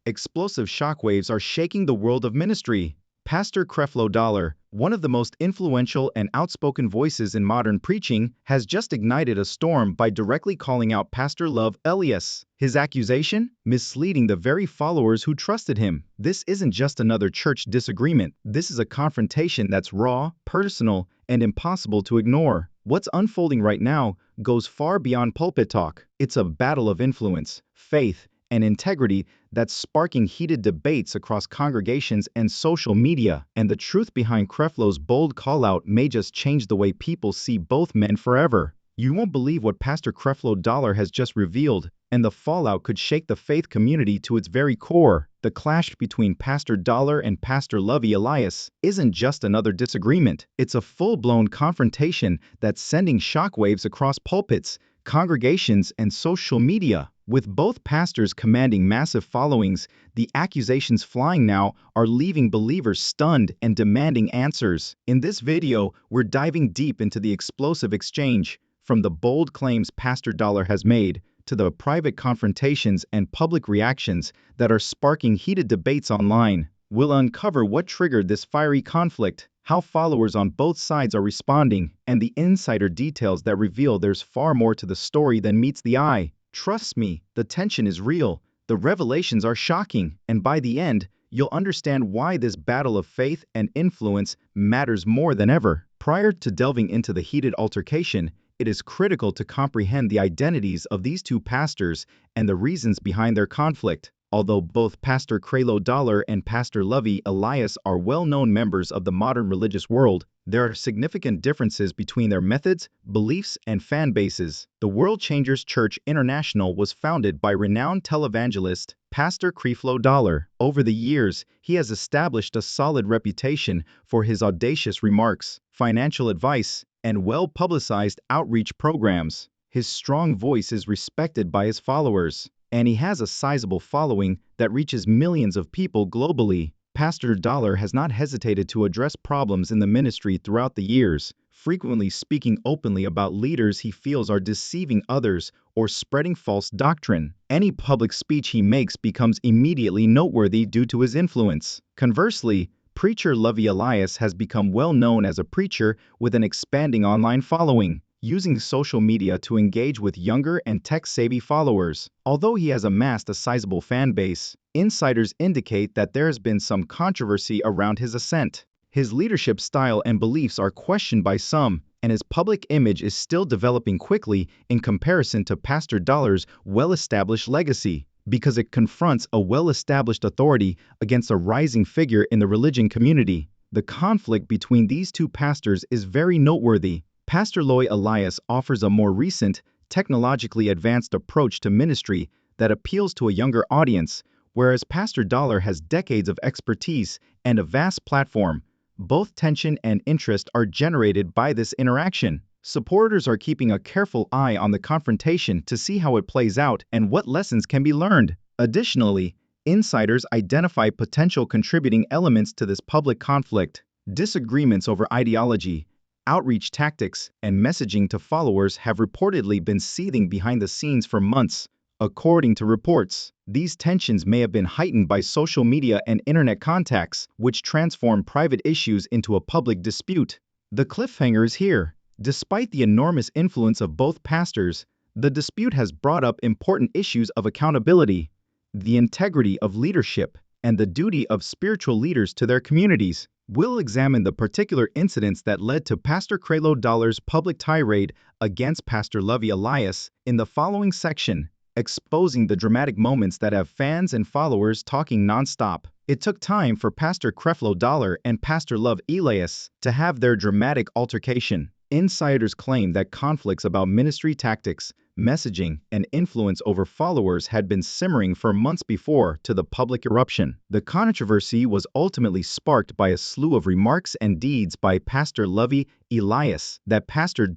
explosive shockwaves are shaking the world of ministry. Pastor Creflo, one of the most influential and outspoken voices in modern preaching, has just ignited a storm by directly calling out Pastor Lovy Elias. His accusation? Misleading the very followers who trusted him. This isn't just another church disagreement. This is a confrontation that's raw, personal, and impossible to ignore. What's unfolding right now goes far beyond pulpit talk. It's a battle of influence, faith, and integrity that's sparking heated debates across congregations and social media. And the truth behind Creflo's bold call-out may just change the way people see both men forever. You won't believe what Pastor Creflo has just revealed, and the fallout could shake the faith community to its very core. The clash between Pastor and Pastor Lovy Elias isn't just another disagreement. It's a full-blown confrontation that's sending shockwaves across pulpits, congregations, and social media. With both pastors commanding massive followings, the accusations flying now are leaving believers stunned and demanding answers. In this video, we're diving deep into the explosive exchange, from the bold claims Pastor has made to the private confrontations and public reactions that are sparking heated debates online. We'll uncover what triggered this fiery conflict, how followers on both sides are responding, and the insider details that reveal there's far more to the story than meets the eye. Trust me, the tension is real, the revelations are shocking, and by the end, you'll understand why this battle of faith and influence matters more than ever. Prior to delving into the heated altercation, it is critical to comprehend the identities of these two pastors and the reasons behind their conflict. Although both Pastor Creflo and Pastor Lovy Elias are well-known members of the modern religious world, there are significant differences between their methods, beliefs, and fan bases. The World Changers Church International was founded by renowned televangelist Pastor Creflo. Over the years, he has established a solid reputation for his audacious remarks, financial advice, and well-publicized outreach programs. His strong voice is respected by his followers, and he has a sizable following that reaches millions of people globally. Pastor has not hesitated to address problems in the ministry throughout the years, frequently speaking openly about leaders he feels are deceiving others or spreading false doctrine. Any public speech he makes becomes immediately noteworthy due to his influence. Conversely, preacher Lovy Elias has become well known as a preacher with an expanding online following, using social media to engage with younger and tech-savvy followers. Although he has amassed a sizable fan base, insiders indicate that there has been some controversy around his ascent. His leadership style and beliefs are questioned by some, and his public image is still developing quickly in comparison to Pastor well-established legacy, because it confronts a well-established authority against a rising figure in the religion community. The conflict between these two pastors is very noteworthy. Pastor Lovy Elias offers a more recent, technologically advanced approach to ministry that appeals to a younger audience, whereas Pastor has decades of expertise and a vast platform. Both tension and interest are generated by this interaction. Supporters are keeping a careful eye on the confrontation to see how it plays out and what lessons can be learned. Additionally, insiders identify potential contributing elements to this public conflict. Disagreements over ideology, outreach tactics, and messaging to followers have reportedly been seething behind the scenes for months. According to reports, these tensions may have been heightened by social media and internet contacts, which transform private issues into a public dispute. The cliffhanger is here. Despite the enormous influence of both pastors, the dispute has brought up important issues of accountability, the integrity of leadership, and the duty of spiritual leaders to their communities. We'll examine the particular incidents that led to Pastor Creflo's public tirade against Pastor Lovy Elias in the following section, exposing the dramatic moments that have fans and followers talking nonstop. It took time for Pastor Creflo and Pastor Lovy Elias to have their dramatic altercation. Insiders claim that conflicts about ministry tactics, messaging, and influence over followers had been simmering for months before to the public eruption. The controversy was ultimately sparked by a slew of remarks and deeds by Pastor Lovy Elias that Pastor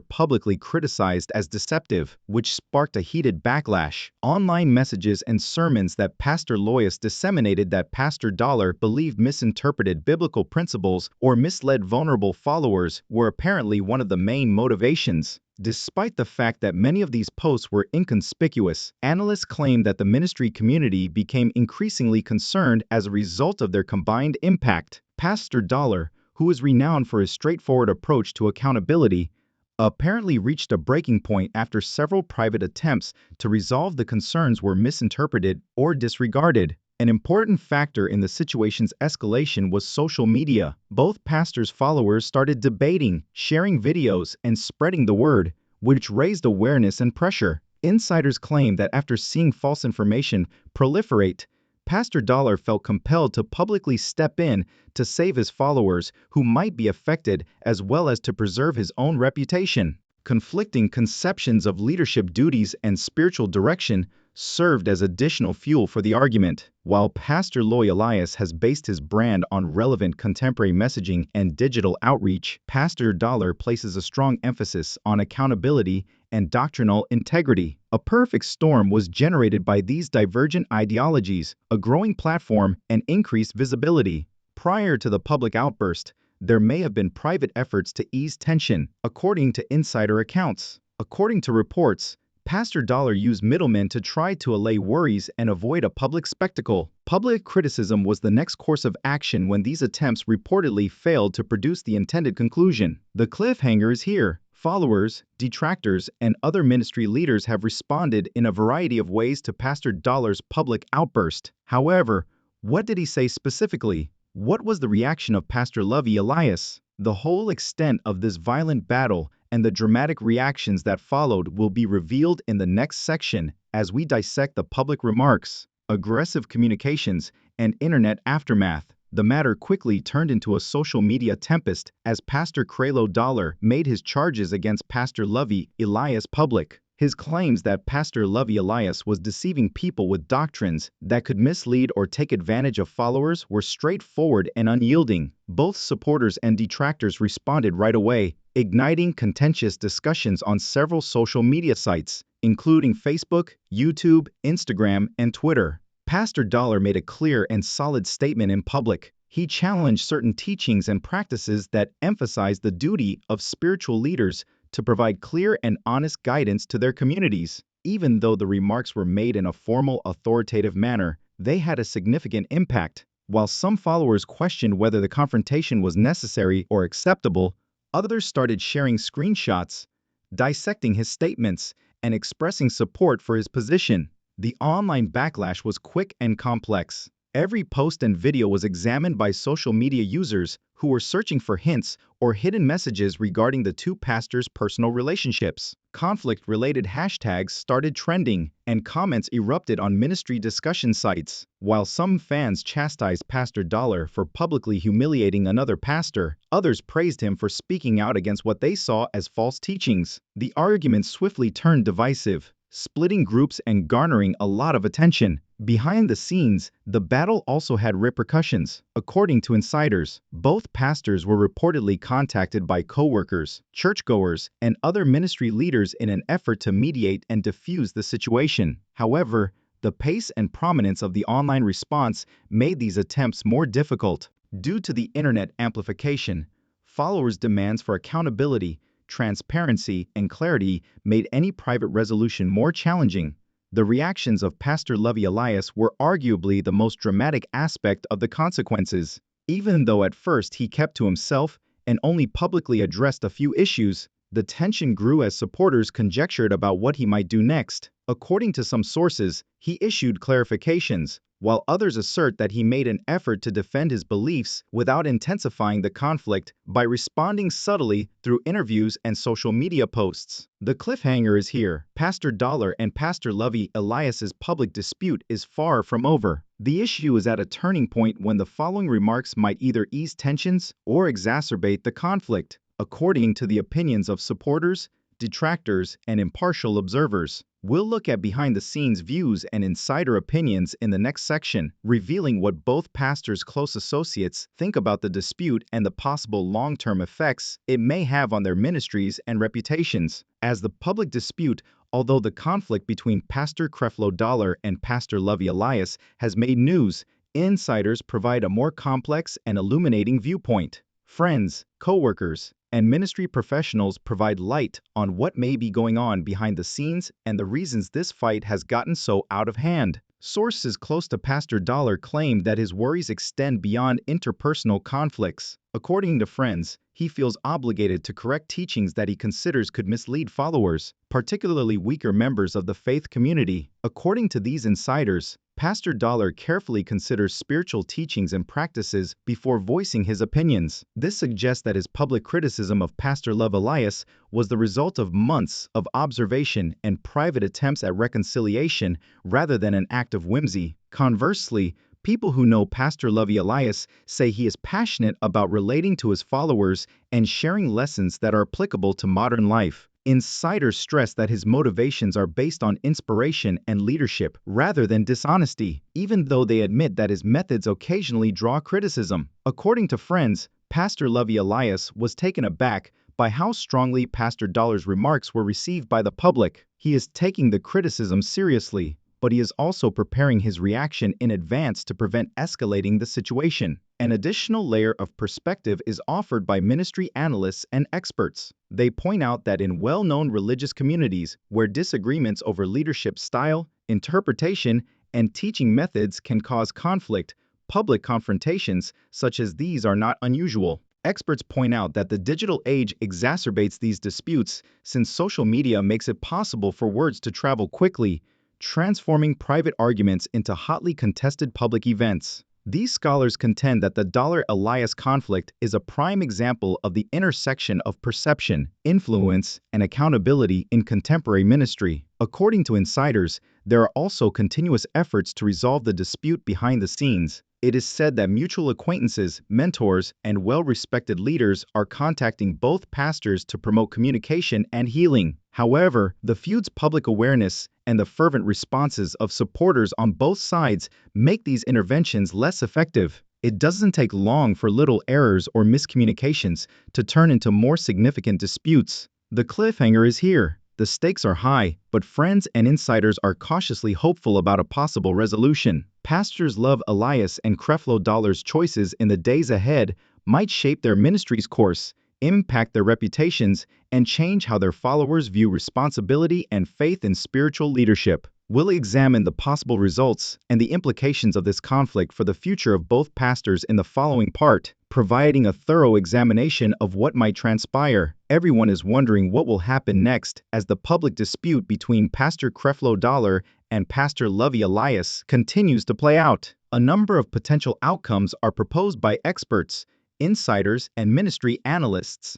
publicly criticized as deceptive, which sparked a heated backlash. Online messages and sermons that Pastor Elias disseminated that Pastor believed misinterpreted biblical principles or misled vulnerable followers were apparently one of the main motivations. Despite the fact that many of these posts were inconspicuous, analysts claim that the ministry community became increasingly concerned as a result of their combined impact. Pastor Dollar, who is renowned for his straightforward approach to accountability, apparently reached a breaking point after several private attempts to resolve the concerns were misinterpreted or disregarded. An important factor in the situation's escalation was social media. Both pastors' followers started debating, sharing videos, and spreading the word, which raised awareness and pressure. Insiders claim that after seeing false information proliferate, Pastor Dollar felt compelled to publicly step in to save his followers who might be affected, as well as to preserve his own reputation. Conflicting conceptions of leadership duties and spiritual direction served as additional fuel for the argument. While Pastor Lovy Elias has based his brand on relevant contemporary messaging and digital outreach, Pastor Dollar places a strong emphasis on accountability and doctrinal integrity. A perfect storm was generated by these divergent ideologies, a growing platform, and increased visibility. Prior to the public outburst, there may have been private efforts to ease tension, according to insider accounts. According to reports, Pastor Dollar used middlemen to try to allay worries and avoid a public spectacle. Public criticism was the next course of action when these attempts reportedly failed to produce the intended conclusion. The cliffhanger is here. Followers, detractors, and other ministry leaders have responded in a variety of ways to Pastor Dollar's public outburst. However, what did he say specifically? What was the reaction of Pastor Lovy Elias? The whole extent of this violent battle and the dramatic reactions that followed will be revealed in the next section as we dissect the public remarks, aggressive communications, and internet aftermath. The matter quickly turned into a social media tempest as Pastor Creflo Dollar made his charges against Pastor Lovy Elias public. His claims that Pastor Lovy Elias was deceiving people with doctrines that could mislead or take advantage of followers were straightforward and unyielding. Both supporters and detractors responded right away, igniting contentious discussions on several social media sites, including Facebook, YouTube, Instagram, and Twitter. Pastor Dollar made a clear and solid statement in public. He challenged certain teachings and practices that emphasize the duty of spiritual leaders to provide clear and honest guidance to their communities. Even though the remarks were made in a formal, authoritative manner, they had a significant impact. While some followers questioned whether the confrontation was necessary or acceptable, others started sharing screenshots, dissecting his statements, and expressing support for his position. The online backlash was quick and complex. Every post and video was examined by social media users who were searching for hints or hidden messages regarding the two pastors' personal relationships. Conflict-related hashtags started trending, and comments erupted on ministry discussion sites. While some fans chastised Pastor Dollar for publicly humiliating another pastor, others praised him for speaking out against what they saw as false teachings. The argument swiftly turned divisive, splitting groups and garnering a lot of attention. Behind the scenes, the battle also had repercussions. According to insiders, both pastors were reportedly contacted by co-workers, churchgoers, and other ministry leaders in an effort to mediate and diffuse the situation. However, the pace and prominence of the online response made these attempts more difficult. Due to the internet amplification, followers' demands for accountability, transparency, and clarity made any private resolution more challenging. The reactions of Pastor Lovy Elias were arguably the most dramatic aspect of the consequences. Even though at first he kept to himself and only publicly addressed a few issues, the tension grew as supporters conjectured about what he might do next. According to some sources, he issued clarifications, while others assert that he made an effort to defend his beliefs without intensifying the conflict by responding subtly through interviews and social media posts. The cliffhanger is here. Pastor Dollar and Pastor Lovy Elias's public dispute is far from over. The issue is at a turning point when the following remarks might either ease tensions or exacerbate the conflict, according to the opinions of supporters, detractors, and impartial observers. We'll look at behind-the-scenes views and insider opinions in the next section, revealing what both pastors' close associates think about the dispute and the possible long-term effects it may have on their ministries and reputations. As the public dispute, although the conflict between Pastor Creflo Dollar and Pastor Lovy Elias has made news, insiders provide a more complex and illuminating viewpoint. Friends, co-workers, and ministry professionals provide light on what may be going on behind the scenes and the reasons this fight has gotten so out of hand. Sources close to Pastor Dollar claim that his worries extend beyond interpersonal conflicts. According to friends, he feels obligated to correct teachings that he considers could mislead followers, particularly weaker members of the faith community. According to these insiders, Pastor Dollar carefully considers spiritual teachings and practices before voicing his opinions. This suggests that his public criticism of Pastor Lovy Elias was the result of months of observation and private attempts at reconciliation rather than an act of whimsy. Conversely, people who know Pastor Lovy Elias say he is passionate about relating to his followers and sharing lessons that are applicable to modern life. Insiders stress that his motivations are based on inspiration and leadership rather than dishonesty, even though they admit that his methods occasionally draw criticism. According to friends, Pastor Lovy Elias was taken aback by how strongly Pastor Dollar's remarks were received by the public. He is taking the criticism seriously, but he is also preparing his reaction in advance to prevent escalating the situation. An additional layer of perspective is offered by ministry analysts and experts. They point out that in well-known religious communities where disagreements over leadership style, interpretation, and teaching methods can cause conflict, public confrontations such as these are not unusual. Experts point out that the digital age exacerbates these disputes since social media makes it possible for words to travel quickly, transforming private arguments into hotly contested public events. These scholars contend that the Dollar-Elias conflict is a prime example of the intersection of perception, influence, and accountability in contemporary ministry. According to insiders, there are also continuous efforts to resolve the dispute behind the scenes. It is said that mutual acquaintances, mentors, and well-respected leaders are contacting both pastors to promote communication and healing. However, the feud's public awareness and the fervent responses of supporters on both sides make these interventions less effective. It doesn't take long for little errors or miscommunications to turn into more significant disputes. The cliffhanger is here. The stakes are high, but friends and insiders are cautiously hopeful about a possible resolution. Pastors Lovy Elias and Creflo Dollar's choices in the days ahead might shape their ministry's course, impact their reputations, and change how their followers view responsibility and faith in spiritual leadership. We'll examine the possible results and the implications of this conflict for the future of both pastors in the following part, providing a thorough examination of what might transpire. Everyone is wondering what will happen next as the public dispute between Pastor Creflo Dollar and Pastor Lovy Elias continues to play out. A number of potential outcomes are proposed by experts, insiders, and ministry analysts.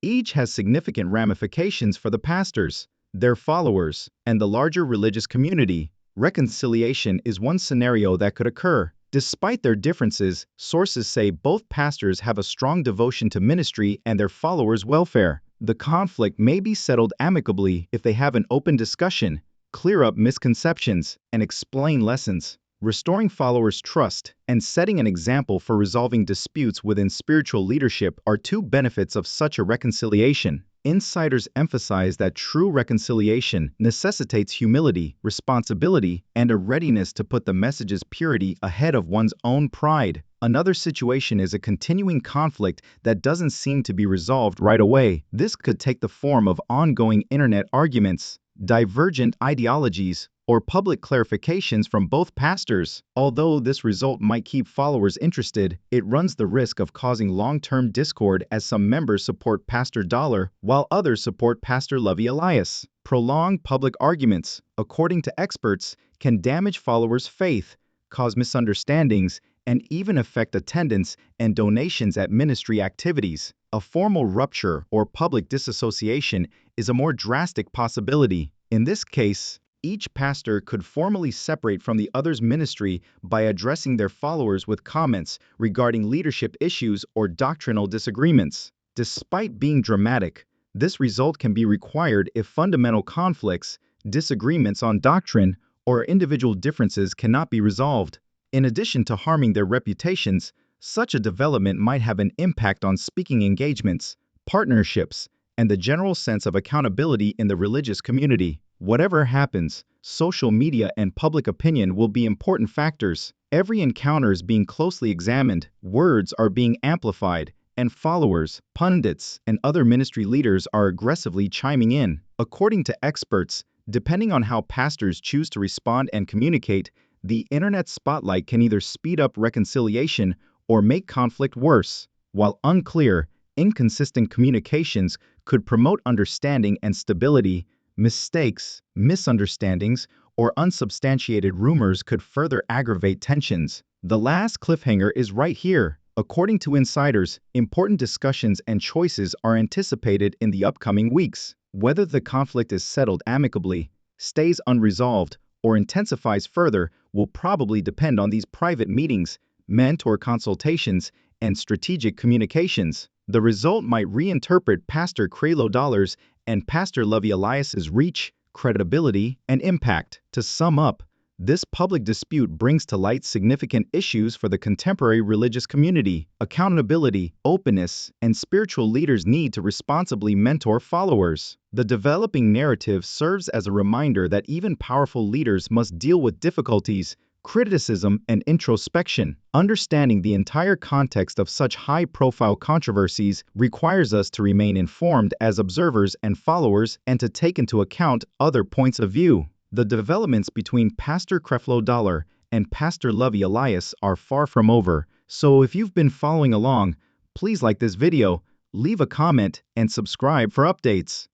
Each has significant ramifications for the pastors, their followers, and the larger religious community. Reconciliation is one scenario that could occur. Despite their differences, sources say both pastors have a strong devotion to ministry and their followers' welfare. The conflict may be settled amicably if they have an open discussion, clear up misconceptions, and explain lessons. Restoring followers' trust and setting an example for resolving disputes within spiritual leadership are two benefits of such a reconciliation. Insiders emphasize that true reconciliation necessitates humility, responsibility, and a readiness to put the message's purity ahead of one's own pride. Another situation is a continuing conflict that doesn't seem to be resolved right away. This could take the form of ongoing internet arguments, divergent ideologies, or public clarifications from both pastors. Although this result might keep followers interested, it runs the risk of causing long-term discord as some members support Pastor Dollar while others support Pastor Lovy Elias. Prolonged public arguments, according to experts, can damage followers' faith, cause misunderstandings, and even affect attendance and donations at ministry activities. A formal rupture or public disassociation is a more drastic possibility. In this case, each pastor could formally separate from the other's ministry by addressing their followers with comments regarding leadership issues or doctrinal disagreements. Despite being dramatic, this result can be required if fundamental conflicts, disagreements on doctrine, or individual differences cannot be resolved. In addition to harming their reputations, such a development might have an impact on speaking engagements, partnerships, and the general sense of accountability in the religious community. Whatever happens, social media and public opinion will be important factors. Every encounter is being closely examined, words are being amplified, and followers, pundits, and other ministry leaders are aggressively chiming in. According to experts, depending on how pastors choose to respond and communicate, the internet spotlight can either speed up reconciliation or make conflict worse. While unclear, inconsistent communications could promote understanding and stability, mistakes, misunderstandings, or unsubstantiated rumors could further aggravate tensions. The last cliffhanger is right here. According to insiders, important discussions and choices are anticipated in the upcoming weeks. Whether the conflict is settled amicably, stays unresolved, or intensifies further will probably depend on these private meetings, mentor consultations, and strategic communications. The result might reinterpret Pastor Creflo and Pastor Lovy Elias's reach, credibility, and impact. To sum up, this public dispute brings to light significant issues for the contemporary religious community. Accountability, openness, and spiritual leaders need to responsibly mentor followers. The developing narrative serves as a reminder that even powerful leaders must deal with difficulties, criticism, and introspection. Understanding the entire context of such high-profile controversies requires us to remain informed as observers and followers and to take into account other points of view. The developments between Pastor Creflo and Pastor Lovy Elias are far from over, so if you've been following along, please like this video, leave a comment, and subscribe for updates.